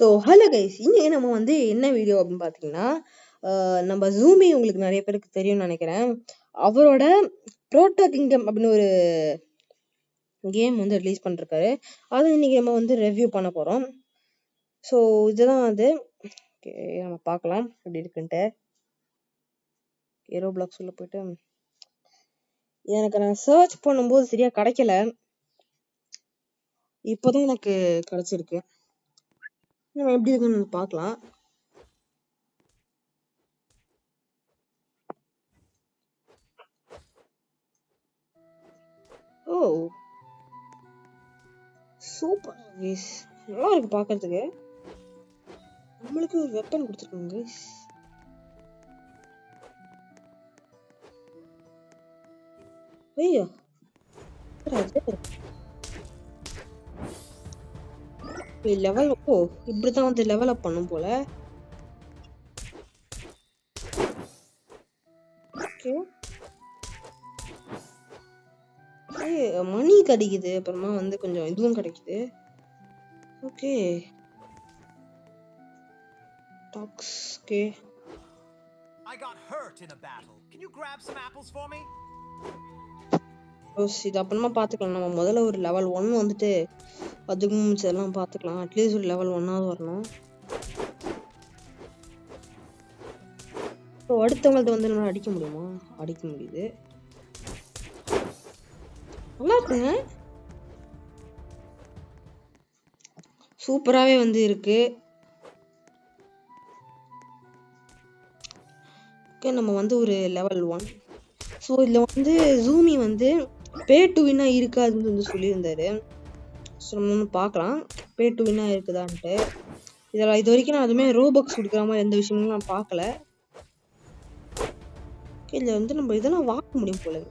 So hello guys, இன்னைக்கு நம்ம வந்து என்ன வீடியோ அப்படின்னு பார்த்தீங்கன்னா, நம்ம ஜூமி உங்களுக்கு நிறைய பேருக்கு தெரியும்னு நினைக்கிறேன். அவரோட புரோட்டோ கிங்டம் அப்படின்னு ஒரு கேம் வந்து ரிலீஸ் பண்ணிருக்காரு. அதை இன்னைக்கு நம்ம வந்து ரிவ்யூ பண்ண போகிறோம். ஸோ இதுதான் வந்து நம்ம பார்க்கலாம் எப்படி இருக்குன்ட்டு. ஏரோ பிளாக்ஸ் உள்ள போயிட்டு எனக்கு நான் சர்ச் பண்ணும்போது சரியா கிடைக்கல, இப்போதான் எனக்கு கிடைச்சிருக்கு. நம்ம எப்படி இருக்குன்னு பார்க்கலாம். ஓ சூப்பர் கைஸ், நல்லா இருக்கு பார்க்கிறதுக்கு. நம்மளுக்கு ஒரு வெப்பன் கொடுத்துருக்காங்க கைஸ். ஐயோ லெவல், ஓ இப்படிதான் வந்து லெவல் அப் பண்ணும் போல. ஓகே மணி கிடைக்குது, அப்புறமா வந்து கொஞ்சம் இதுவும் கிடைக்குது. ஓகே டாக்ஸ். Okay I got hurt in a battle. Can you grab some apples for me? இது அப்புறமா பார்த்துக்கலாம். நம்ம முதல்ல ஒரு லெவல் 1 வந்துட்டு அதுக்கு முன்னாடி பார்த்துக்கலாம். அட்லீஸ்ட் ஒரு லெவல் 1ஆவது வரணும். ஸோ அடுத்தவங்கள்ட்ட வந்து நம்ம அடிக்க முடியுமா? அடிக்க முடியுது. நல்லா இருக்குங்க, சூப்பராகவே வந்து இருக்கு. ஓகே நம்ம வந்து ஒரு லெவல் 1. ஸோ இதில் வந்து ஜூமி வந்து பே டு வின்னா இருக்காதுன்னு வந்து சொல்லியிருந்தாரு. ஸோ நம்ம ஒன்று பார்க்கலாம் பே டு வின்னா இருக்குதான்ட்டு. இதில் இது வரைக்கும் நான் அதுவுமே ரோபக்ஸ் கொடுக்குற மாதிரி எந்த விஷயமும் நான் பார்க்கல. ஓகே இதில் வந்து நம்ம இதெல்லாம் வாங்க முடியும் போல.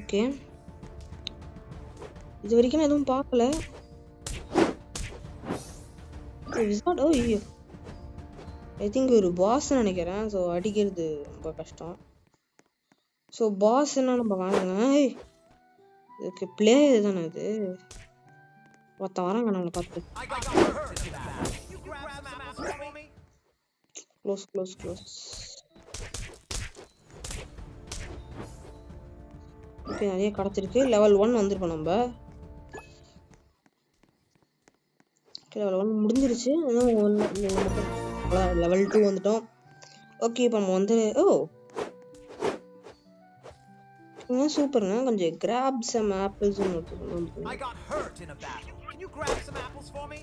ஓகே இது வரைக்கும் நான் எதுவும் பார்க்கல. விசார்ட், ஓ ஐயோ ஐ திங்க் ஒரு பாஸ் நினைக்கிறேன். ஸோ அடிக்கிறது ரொம்ப கஷ்டம். ஸோ பாஸ் என்ன நம்ம வாங்க. இதுக்கு பிளேயர் தானே இது. ஒருத்த வராங்க நம்மளை பார்த்து. Close close close. ஓகே நிறைய கிடச்சிருக்கு. லெவல் 1 வந்திருக்கோம் நம்ம. லெவல் 1 முடிஞ்சிருச்சு. லெவல் 2 வந்துட்டோம். ஓகே இப்போ நம்ம வந்து சூப்பருங்க. கொஞ்சம் grab some apples. I got hurt in a battle. Can you grab some apples for me?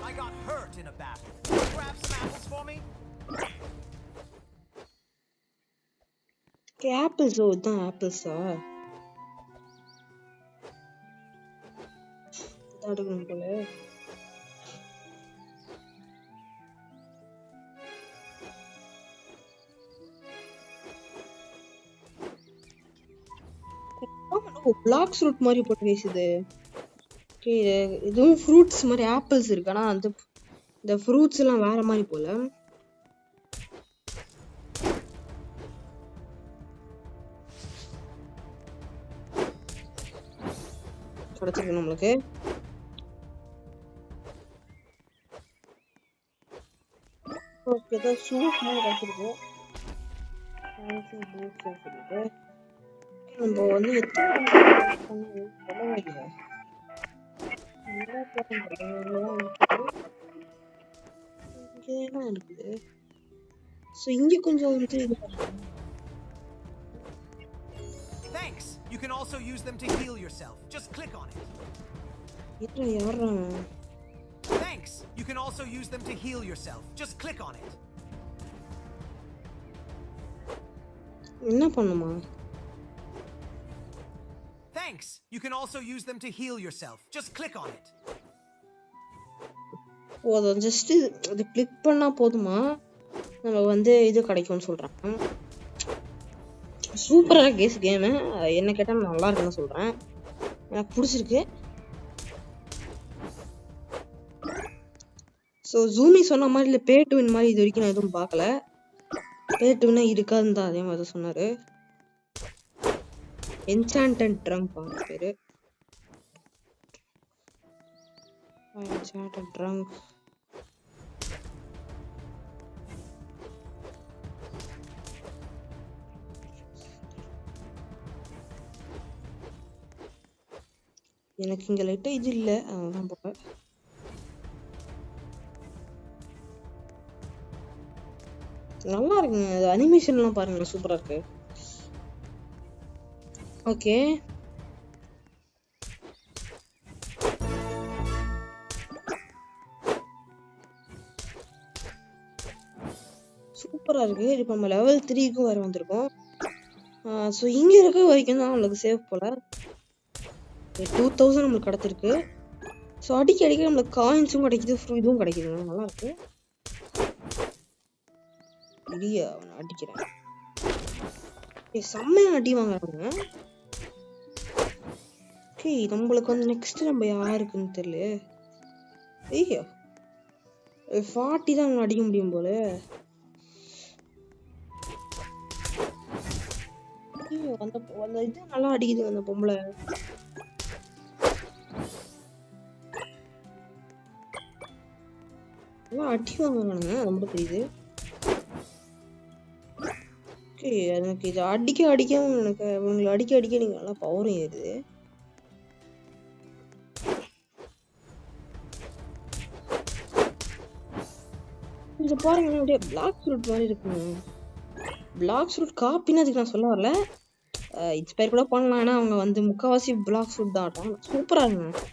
I got hurt in a battle. Can you grab some apples for me? Okay apples. ஓ இதான் ஆப்பிள்ஸா? எடுக்கணும் போல. Black fruit மாதிரி போட்டு பேசுது. Okay இதுவும் fruits மாதிரி ஆப்பிள்ஸ் இருக்கு, ஆனா அந்த இந்த ஃப்ரூட்ஸ் எல்லாம் வேற மாதிரி போல. கிடைச்சிருக்கு நம்மளுக்கு. ஓகே தான் ஷூஸ் மாதிரி கிடைச்சிருக்கு. நம்ம வந்து இருக்குது. ஸோ இங்க கொஞ்சம் வந்து Thanks. You can also use them to heal yourself. Just click on it. Thanks. You can also use them to heal yourself. Just click on it. என்ன பண்ணுமா? Thanks. You can also use them to heal yourself. Just click on it. ஓ அதை just இது click பண்ணா போதுமா? நம்ம வந்து இது கிடைக்கும்னு சொல்றாங்க. சூப்பராக கேஸ் கேமு என்ன கேட்டால் நல்லா இருக்குன்னு சொல்றேன். எனக்கு பிடிச்சிருக்கு. ஸோ ஜூமி சொன்ன மாதிரி இல்லை, பே டு வின் மாதிரி இது வரைக்கும் நான் எதுவும் பார்க்கல. பே டு வின்னா இருக்காதுன்னு தான் அதே மாதிரி தான் சொன்னாரு. என்சாண்டட் ட்ரம்ப் பேரு. enchanted drunk. எனக்கு இங்க லைட்டா இது இல்ல, அதான் போல. நல்லா இருக்குங்க, அது அனிமேஷன்லாம் பாருங்க, சூப்பரா இருக்கு. ஓகே, சூப்பரா இருக்கு. இப்போ நம்ம லெவல் 3க்கு வர வந்திருக்கோம். ஸோ இங்க இருக்க வரைக்கும் தான் நம்மளுக்கு சேவ் போல. 2000 நம்மளுக்கு கிடைச்சிருக்கு. ஸோ அடிக்க அடிக்க நம்மளுக்கு காயின்ஸும் கிடைக்குது, இதுவும் கிடைக்குதுங்க, நல்லா இருக்கு. இடியா அவனை அடிக்கிறேன். செம்மையா அடி வாங்குறாங்க. ஓகே, நம்மளுக்கு வந்து நெக்ஸ்ட் நம்ம யாருக்குன்னு தெரியல. ஐயோ 40 தான் அவங்க அடிக்க முடியும் போல. ஐயோ அந்த இது நல்லா அடிக்குது அந்த பொம்பளை. நல்லா அடி வாங்குறானுங்க, ரொம்ப தெரியுது. ஓகே, எனக்கு இது அடிக்க அடிக்க எனக்கு இவங்களை அடிக்க அடிக்க நீங்க நல்லா பவரும் ஏறுது. இது பாருங்க, அப்படியே பிளாக் ஃப்ரூட் மாதிரி இருக்குங்க. பிளாக் ஃப்ரூட் காப்பின்னு அதுக்கு நான் சொல்ல வரல, இன்ஸ்பயர் கூட பண்ணலாம். ஏன்னா அவங்க வந்து முக்கால்வாசி பிளாக் ஃப்ரூட் தான் ஆட்டம். சூப்பரா இருக்குங்க,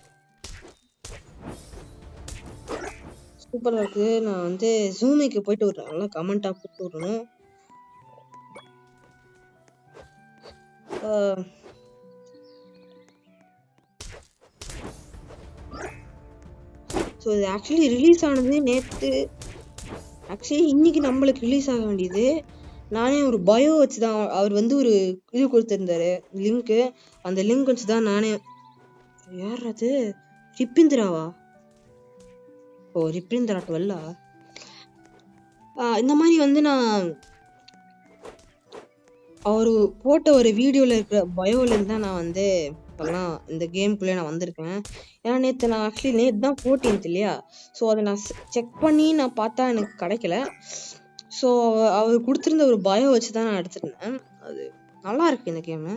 சூப்பரா இருக்கு. நான் வந்து ஜூமிக்கு போயிட்டு ஒரு நல்லா கமெண்டா போட்டு விடணும். ஸோ இது ஆக்சுவலி ரிலீஸ் ஆனது நேற்று. ஆக்சுவலி இன்னைக்கு நம்மளுக்கு ரிலீஸ் ஆக வேண்டியது. நானே ஒரு பயோ வச்சு தான், அவர் வந்து ஒரு இது கொடுத்துருந்தாரு லிங்க்கு, அந்த லிங்க் வச்சு தான் நானே. யார் அது? ரிப்பிந்திராவா? ஓ ரிப்பிந்திரா 12. இந்த மாதிரி வந்து நான் அவரு போட்ட ஒரு வீடியோல இருக்கிற பயோல இருந்து தான் நான் வந்து இப்பெல்லாம் இந்த கேம்குள்ளே நான் வந்திருக்கேன். ஏன்னா நேற்று நான் ஆக்சுவலி நேற்று தான் 14th இல்லையா, ஸோ அதை நான் செக் பண்ணி நான் பார்த்தா எனக்கு கிடைக்கல. ஸோ அவர் கொடுத்துருந்த ஒரு பயோ வச்சு தான் நான் எடுத்துருந்தேன். அது நல்லா இருக்கு இந்த கேமு.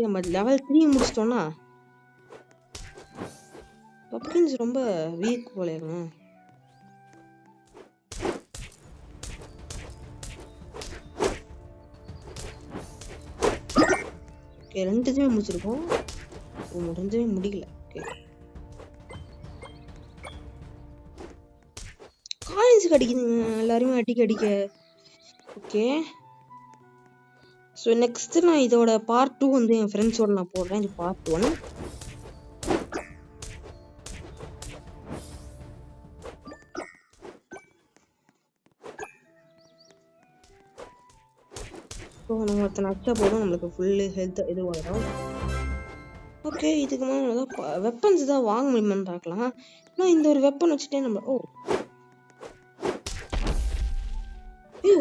நம்ம லெவல் 3 முடிச்சிட்டோம்னா பப்கின்ஸ் ரொம்ப வீக் போலேங்க. ஓகே, 2 முடிச்சிருக்கோம், 2 முடியல. ஓகே, காயின்ஸ் கிடைக்குதுங்க எல்லாருமே அடிக்க அடிக்க. ஓகே, ஸோ நெக்ஸ்ட் நான் இதோட பார்ட் 2 வந்து என் ஃப்ரெண்ட்ஸோட நான் போடுறேன். இது பார்ட் 1. ஸோ நம்ம ஒருத்தனை அடிச்சா போதும், நம்மளுக்கு ஃபுல்லு ஹெல்த் இதுவாகிடும். ஓகே, இதுக்கு மேலே தான் வெப்பன்ஸ் தான் வாங்க முடியுமான்னு பார்க்கலாம். ஆனால் இந்த ஒரு வெப்பன் வச்சுட்டே நம்ம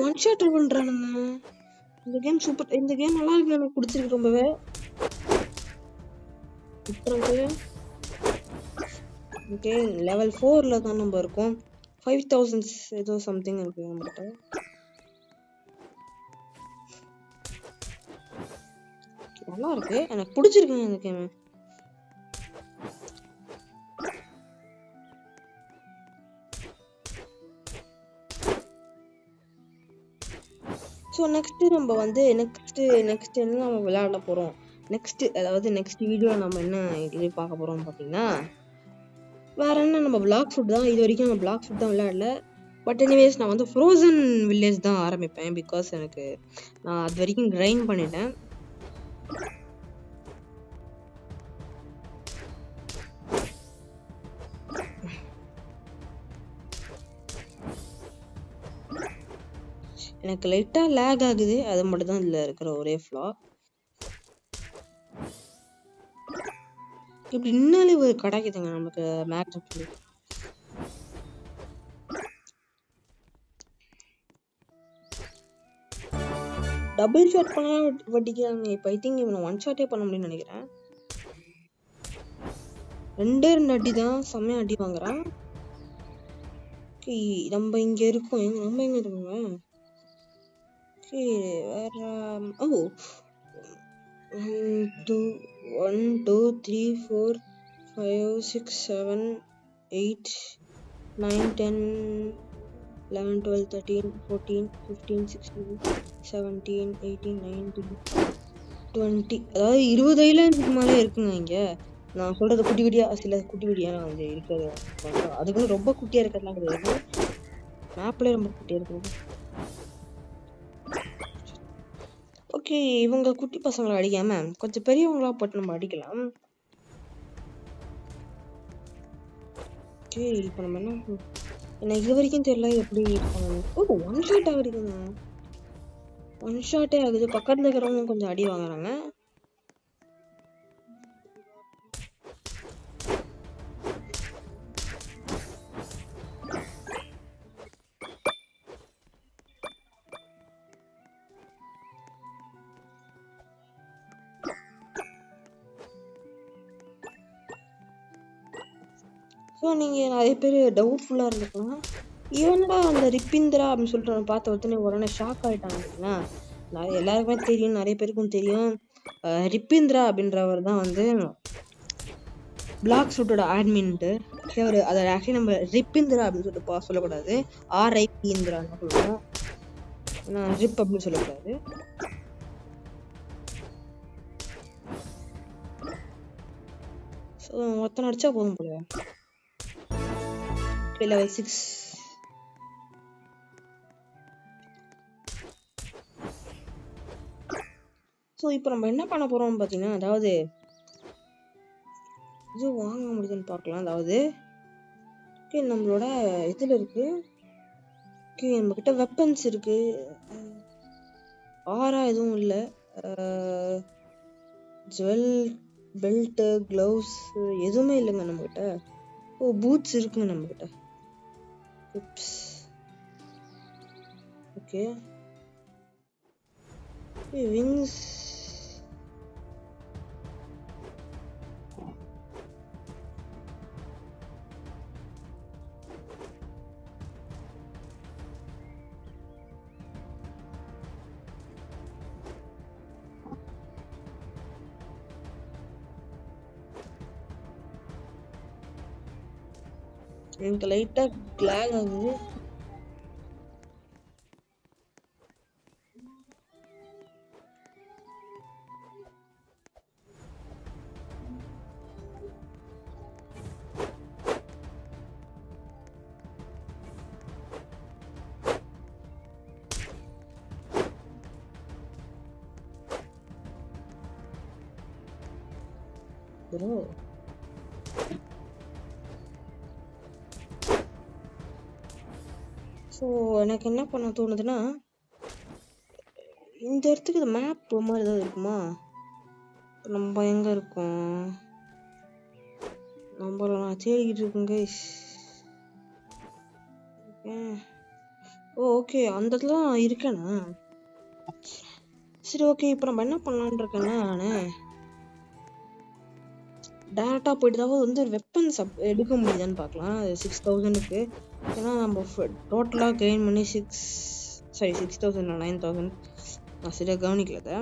ஒன் ஷாட் பண்ணுறானுங்க. இந்த கேம் சூப்பர், இந்த கேம் நல்லா இருக்கு, எனக்கு பிடிச்சிருக்கு ரொம்பவே. ஓகே, லெவல் 4ல தான் நம்ம இருக்கோம். 5000 ஏதோ சம்திங் இருக்கு நம்மகிட்ட. நல்லா இருக்கு, எனக்கு பிடிச்சிருக்குங்க இந்த கேம். ஸோ நெக்ஸ்ட் நம்ம வந்து நெக்ஸ்ட் என்ன நம்ம விளையாட போறோம், நெக்ஸ்ட் வீடியோ நம்ம என்ன இது பார்க்க போறோம் பார்த்தீங்கன்னா, வேற என்ன, நம்ம பிளாக் ஃபுட் தான். இது வரைக்கும் நம்ம பிளாக் ஃபுட் தான் விளையாடல. பட் எனிவேஸ் நான் வந்து ஃப்ரோசன் வில்லேஜ் தான் ஆரம்பிப்பேன். பிகாஸ் எனக்கு நான் அது வரைக்கும் கிரைண்ட் பண்ணிட்டேன். எனக்கு லைட்டா லேக் ஆகுது, அது மட்டும் தான் இதுல இருக்கிற ஒரே ஃப்ளா. இப்படி இன்னாலே ஒரு கிடைக்குதுங்க நமக்கு மேக்னெட். டபுள் ஷாட் பண்ணா வட்டிக்கிறாங்க. இப்போ ஐ திங்க் இவனை ஒன் ஷாட்டே பண்ண முடியும்னு நினைக்கிறேன். 2 அடி தான் செம்மையா அடி வாங்குறான். நம்ம இங்க இருக்கோம். நம்ம எங்க இருக்கோங்க? வேற ஓ 1 2 3 4 5 6 7 8 9 10 11 12 13 14 15 16 17 18 19 20 அதாவது 20 ஐலாண்டுக்கு மேலே இருக்குங்க இங்க. நான் சொல்றது குட்டி குட்டியா சில குட்டி குட்டியா வந்து இருக்கிறது. அதுக்குன்னு ரொம்ப குட்டியா இருக்கிறதுலாம் கிடையாது. மேப்ல ரொம்ப குட்டியா இருக்குது. ஓகே, இவங்க குட்டி பசங்களை அடிக்காம கொஞ்சம் பெரியவங்களா போட்டு நம்ம அடிக்கலாம். ஓகே, இப்போ நம்ம என்ன எனக்கு இது வரைக்கும் தெரியல எப்படி பண்ணணும். ஓ ஒன் ஷாட் ஆகுதுங்க. ஒன் ஷாட்டே ஆகுது. பக்கத்துல இருக்கிறவங்க கொஞ்சம் அடி வாங்குறாங்க. ஸோ நீங்கள் நிறைய பேர் டவுட்ஃபுல்லாக இருந்துக்கலாம். இவன்டா அந்த ரிப்பிந்திரா அப்படின்னு சொல்லிட்டு பார்த்த ஒருத்தனே உடனே ஷாக் ஆகிட்டாங்கன்னா, எல்லாருக்குமே தெரியும், நிறைய பேருக்கும் தெரியும். ரிப்பிந்திரா அப்படின்றவர் தான் வந்து பிளாக் சூட்டோட ஆட்மின்ட்டு. அவர் அதை ஆக்சுவலி நம்ம ரிப்பிந்திரா அப்படின்னு சொல்லிட்டு சொல்லக்கூடாது, RIP இந்திரான்னு சொல்லுவோம். ரிப் அப்படின்னு சொல்லக்கூடாது. ஸோ ஒருத்தனை அடிச்சா போதும் போல. level 6. ஸோ இப்போ நம்ம என்ன பண்ண போறோம் பார்த்தீங்கன்னா, அதாவது இது வாங்க முடியுதுன்னு பார்க்கலாம். அதாவது ஓகே நம்மளோட இதில் இருக்கு. ஓகே நம்ம கிட்ட வெப்பன்ஸ் இருக்கு. ஆரா எதுவும் இல்லை. ஜுவல் பெல்ட்டு க்ளவுஸ் எதுவுமே இல்லைங்க நம்மக்கிட்ட. ஓ பூட்ஸ் இருக்குங்க நம்மக்கிட்ட. ஓகே விங்ஸ் எனக்கு லைட்டா கிளாக் ஆகுது. bro. ஸோ எனக்கு என்ன பண்ண தோணுதுன்னா, இந்த இடத்துக்கு இந்த மேப் மாதிரி ஏதாவது இருக்குமா? நம்ம எங்க இருக்கோம்? நம்மள நான் தேடிக்கிட்டு இருக்கேங்க. ஓ ஓகே, அந்த இடத்துல இருக்கேண்ணா. சரி ஓகே, இப்போ நம்ம என்ன பண்ணலான் இருக்கேன்னா, நான் டேரக்டா போயிட்டு தான் வந்து வெப்பன்ஸ் எடுக்க முடியுதான்னு பார்க்கலாம் 6000க்கு. ஏன்னா நம்ம டோட்டலாக கெயின் பண்ணி 6000 9000 நான் சரியாக கவனிக்கல.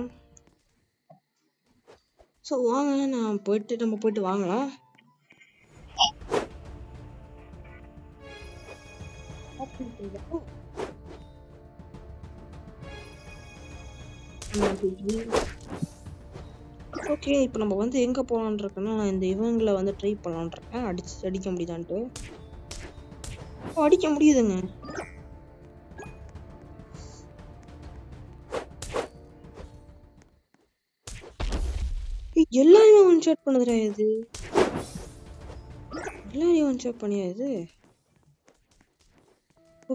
ஸோ வாங்க நம்ம போயிட்டு வாங்கலாம். ஓகே, இப்போ நம்ம வந்து எங்கே போகலான் இருக்கோன்னா, நான் இந்த இவங்களை வந்து ட்ரை பண்ணலான் இருக்கேன். அடிக்க முடியுதான்ட்டு. அடிக்க முடியுதுங்க. எல்லாருமே ஒன் ஷாட் பண்ணுதுடா இது. எல்லாரையும் ஒன் ஷாட் பண்ணியா இது?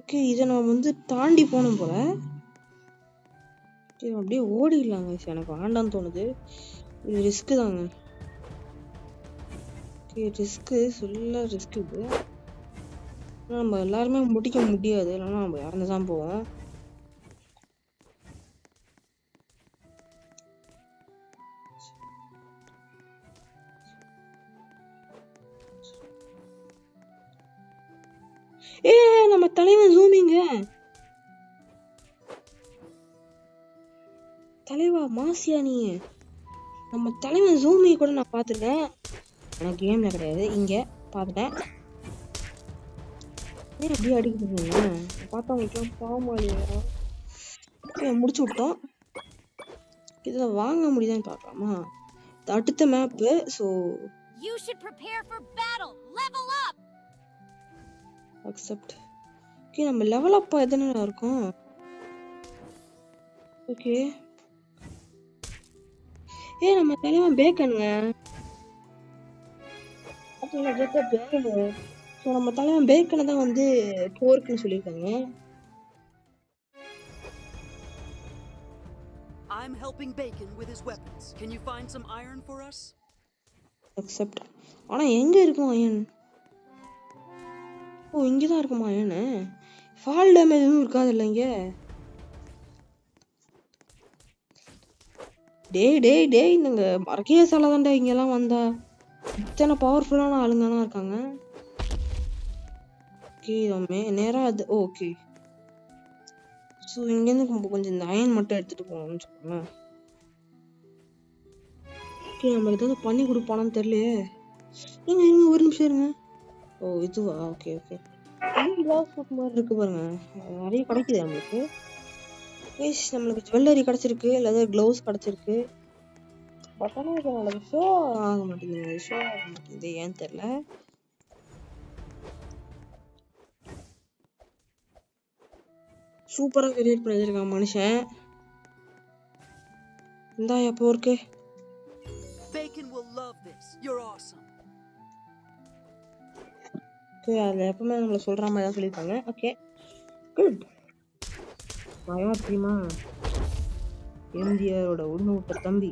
ஓகே, இதை நம்ம வந்து தாண்டி போகணும் போல. அப்படியே ஓடிடலாங்க. எனக்கு வேண்டான்னு தோணுது. இது ரிஸ்க்கு தாங்க. ரிஸ்க்கு சொல்ல ரிஸ்க் இது. நம்ம எல்லாருமே முடிக்க முடியாது, இல்லைன்னா நம்ம இறந்து தான் போவோம். ஏ நம்ம தலைவன் ஜூமிங்க. தலைவா மாசியா நீ? நம்ம தலைவன் ஜூமி கூட நான் பார்த்துருக்கேன். ஆனால் கேம்ல கிடையாது, இங்க பார்த்துட்டேன். ஏன் அப்படியே அடிக்கிறீங்க? பார்த்தா உங்களுக்கு பாவமா இல்லையா? முடிச்சு விட்டோம். இதை வாங்க முடியுதான்னு பார்க்கலாமா? அடுத்த map. So You should prepare for battle. Level up. Accept. Okay, நம்ம லெவல் அப் எத்தனை இருக்கும்? ஓகே. ஏ நம்ம தலைவன் பேக்கனுங்க. ஸோ நம்ம தலைவன் பேக்கனை தான் வந்து போர்க்குன்னு சொல்லியிருக்காங்க. I'm helping Bacon with his weapons. Can you find some iron for us? Accept. ஆனா எங்க இருக்கும் அயன்? ஓ, இங்கதான் இருக்குமா அயனு? ஃபால் டேமேஜ் எதுவும் இருக்காது இல்ல இங்க? டேய் இங்க மரக்கே சாலை தாண்டா இங்கெல்லாம் வந்தா. இத்தனை பவர்ஃபுல்லான ஆளுங்க தான் இருக்காங்க. ஓகே, நேரா அது. ஓகே, ஸோ இங்கேருந்து கொஞ்சம் இந்த அயன் மட்டும் எடுத்துட்டு போகணும்னு சொன்னேன். ஓகே, நம்மளுக்கு ஏதாவது பண்ணி கொடுப்பானான்னு தெரியலையே. இருங்க ஒரு நிமிஷம் இருங்க. ஓ இதுவா? ஓகே மாதிரி இருக்கு பாருங்க, நிறைய கிடைக்குது நம்மளுக்கு. நம்மளுக்கு ஜுவல்லரி கிடைச்சிருக்கு, இல்லை க்ளவுஸ் கிடைச்சிருக்கு. பட் ஆனால் இது நம்மளுக்கு ஷோ ஆக மாட்டேங்குது. ஏன்னு தெரியல. சூப்பரா கிரியேட் பண்ணி வச்சிருக்கான் மனுஷன். இந்தாயா போர்க்கு. Bacon will love this. You're awesome. Okay, அது எப்பவுமே நம்மள சொல்ற மாதிரி தான் சொல்லியிருக்காங்க. Okay good. யார் தெரியுமா? எம்ஜிஆரோட உண்மை விட்ட தம்பி.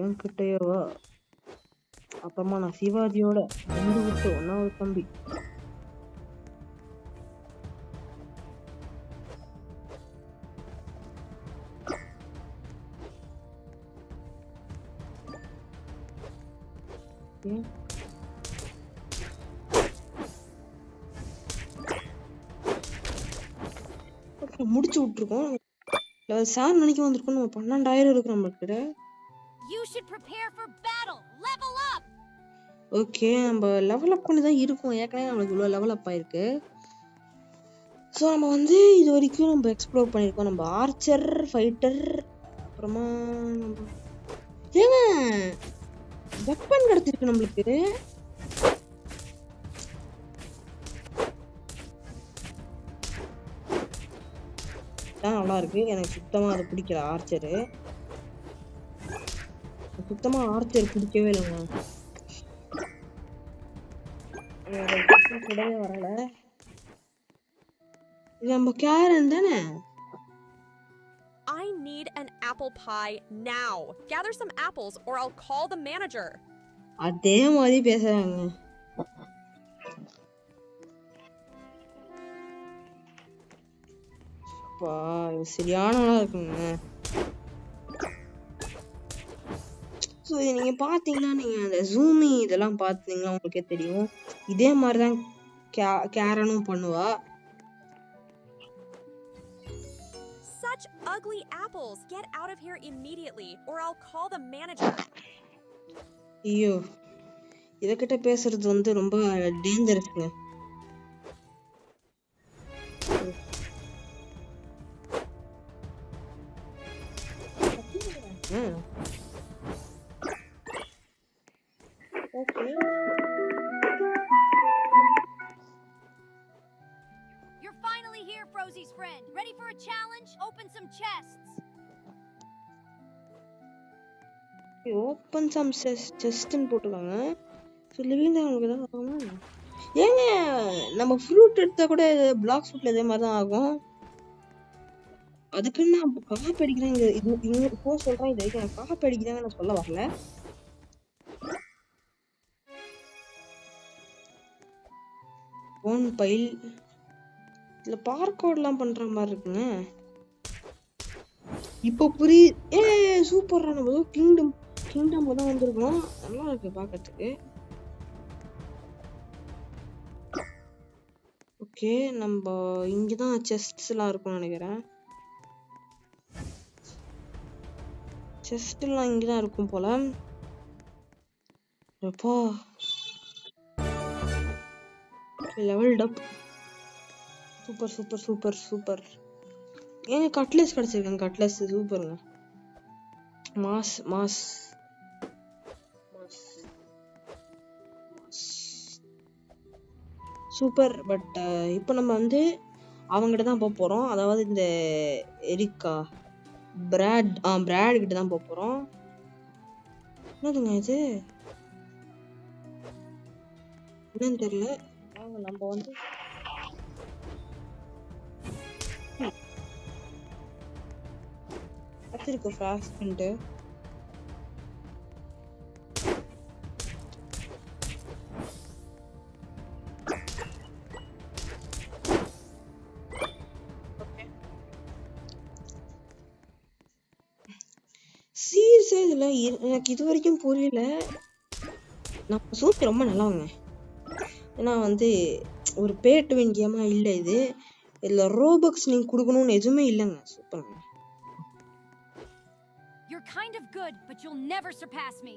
என்கிட்டயே வா. அப்புறமா நான் சிவாஜியோட ரெண்டு விட்டு ஒன்னாவது தம்பி. முடிச்சு விட்டுருக்கோம். லெவல் 7 நினைக்க வந்திருக்கோம். நம்ம 12,000 இருக்கு நம்மகிட்ட. You should prepare for battle. Level up. Okay, நம்ம லெவல் அப் பண்ணி தான் இருக்கோம். ஏற்கனவே நம்மளுக்கு இவ்வளோ லெவல் அப் ஆயிருக்கு. ஸோ நம்ம வந்து இது வரைக்கும் நம்ம எக்ஸ்ப்ளோர் பண்ணியிருக்கோம். நம்ம ஆர்ச்சர், ஃபைட்டர், அப்புறமா நம்ம ஏங்க வெப்பன் கிடைச்சிருக்கு நம்மளுக்கு. நல்லா இருக்கு. எனக்கு சுத்தமா அது பிடிக்கல. ஆர்ச்சர் பிடிக்கவே இல்லைங்க. கூடவே வரல. இது நம்ம கேரன் தானே? I need an apple pie now. Gather some apples or I'll call the manager. அதே மாதிரி பேசுறாங்க. சரியானவளா இருக்குங்க. ஸோ இது நீங்க பாத்தீங்கன்னா, நீங்க அந்த ஜூமி இதெல்லாம் பாத்தீங்கன்னா உங்களுக்கே தெரியும். இதே மாதிரிதான் கேரனும் பண்ணுவா. Such ugly apples. Get out of here immediately or I'll call the manager. ஐயோ, இதகிட்ட பேசுறது வந்து ரொம்ப டேஞ்சரஸ்ங்க. Okay. You're finally here, Frosie's friend. Ready for a challenge? Open some chests. Open some chests ன்னு போட்டுருக்காங்க. சொல்லுவீங்க உங்களுக்கு தான் ஆகும். ஏங்க நம்ம ஃப்ரூட் எடுத்தா கூட பிளாக் ஃப்ரூட்ல இதே மாதிரி தான் ஆகும். அதுக்கு நான் காப்பி அடிக்கிறேன். இது இப்போ சொல்றேன். இது வரைக்கும் நான் காப்பி அடிக்கிறேன்னு நான் சொல்ல வரல. ஒன் பைல் இதுல பார்கோட்லாம் பண்ற மாதிரி இருக்குங்க. இப்போ புரியுது. சூப்பரா. நம்ம கிங்டம் தான் வந்திருக்கோம். நல்லா இருக்கு பாக்கிறதுக்கு. ஓகே, நம்ம இங்கதான் செஸ்ட்ஸ் எல்லாம் இருக்கும்னு நினைக்கிறேன். செஸ்ட் எல்லாம் இங்கதான் இருக்கும் போல. அப்பா levelled up. Super super super super. ஏங்க கட்லஸ் கிடைச்சிருக்கேன். கட்லஸ் சூப்பருங்க. Mass mass super. பட் இப்போ நம்ம வந்து அவங்ககிட்ட தான் போக போறோம். அதாவது இந்த எரிக்கா பிராட் கிட்ட தான் போக போறோம். என்னதுங்க இது? என்னன்னு தெரியல. நம்ம வந்து கத்திருக்கு ஃபிளாஷ் பண்ணிட்டு சீரியஸா இதுல எனக்கு இது வரைக்கும் புரியல. நம்ம சூப்பர் ரொம்ப நல்லவங்க. ஏன்னா வந்து ஒரு பே டு வின் கேமா இல்ல இது. இதுல ரோபக்ஸ் நீங்க கொடுக்கணும்னு எதுவுமே இல்லைங்க. சூப்பருங்க. You're kind of good, but you'll never surpass me.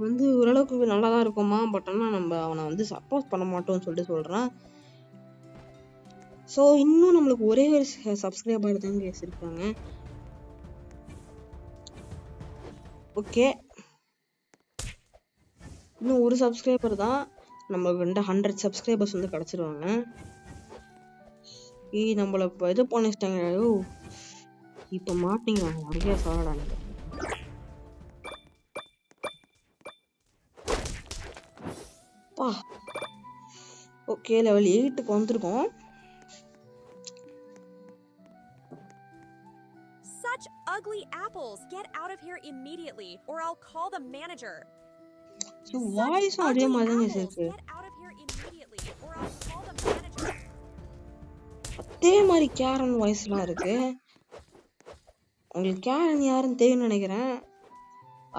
வந்து ஓரளவுக்கு நல்லா தான் இருக்குமா. பட் ஆனால் நம்ம அவனை வந்து சப்போர்ட் பண்ண மாட்டோம்னு சொல்லிட்டு சொல்றான். ஸோ இன்னும் நம்மளுக்கு ஒரே ஒரு சப்ஸ்கிரைபர் தான் இருக்காங்க. ஓகே, இன்னும் ஒரு சப்ஸ்கிரைபர் தான். நம்மளுக்கு 100 சப்ஸ்கிரைபர்ஸ் வந்து கிடைச்சிருவாங்க. நம்மள இப்போ இது பண்ணிச்சிட்டாங்க. இப்போ மாட்டிங்க நிறைய சாடாங்க. ஓகே, லெவல் 8க்கு வந்திருக்கோம். Such ugly apples. Get out of here immediately or I'll call the manager. So வாய்ஸும் அதே மாதிரி தான் இருக்கு. Get out of here immediately or I'll call the manager. அதே மாதிரி கேரன் வாய்ஸ்லாம் இருக்கு. உங்களுக்கு கேரன் யாருன்னு தெரியும்னு நினைக்கிறேன்.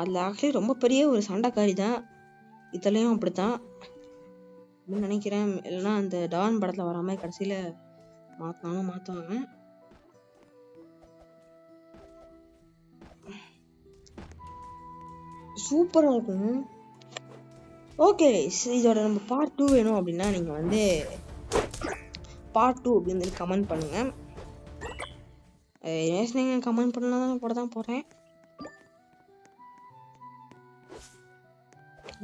அதில் ஆக்சுவலி ரொம்ப பெரிய ஒரு சண்டைக்காரி தான். இதுலயும் அப்படித்தான் நினைக்கிறேன். இல்லைன்னா அந்த டான் படத்துல வர மாதிரி கடைசியில மாத்துவாங்க. சூப்பரா இருக்கும். ஓகே, இதோட நம்ம பார்ட் 2 வேணும் அப்படின்னா நீங்க வந்து பார்ட் 2 அப்படின்னு சொல்லி கமெண்ட் பண்ணுங்க. நீங்க கமெண்ட் பண்ணலாம் தான் போட தான் போறேன்.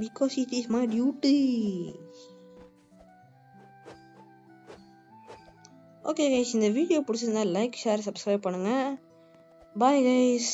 Because it is my duty. Okay guys, இந்த வீடியோ பிடிச்சிருந்தா லைக், ஷேர், சப்ஸ்கிரைப் பண்ணுங்க. Bye guys.